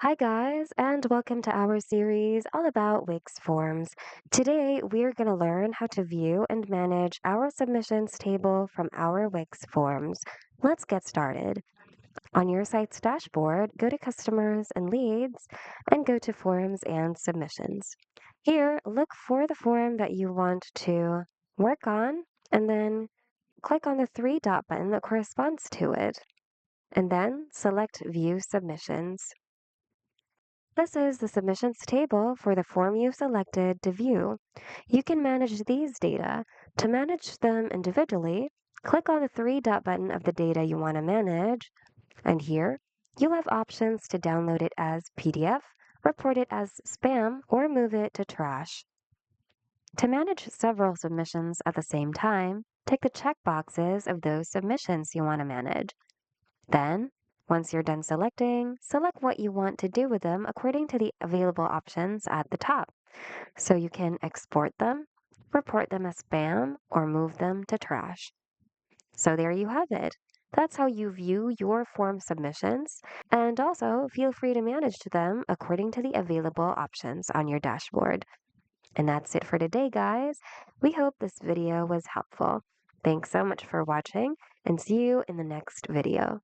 Hi, guys, and welcome to our series all about Wix forms. Today, we're going to learn how to view and manage our submissions table from our Wix forms. Let's get started. On your site's dashboard, go to Customers and Leads and go to Forms and Submissions. Here, look for the form that you want to work on and then click on the three dot button that corresponds to it. And then select View Submissions. This is the submissions table for the form you selected to view. You can manage these data. To manage them individually, click on the three dot button of the data you want to manage, and here you'll have options to download it as PDF, report it as spam, or move it to trash. To manage several submissions at the same time, tick the check boxes of those submissions you want to manage. Then, once you're done selecting, select what you want to do with them according to the available options at the top. So you can export them, report them as spam, or move them to trash. So there you have it. That's how you view your form submissions, and also feel free to manage them according to the available options on your dashboard. And that's it for today, guys. We hope this video was helpful. Thanks so much for watching, and see you in the next video.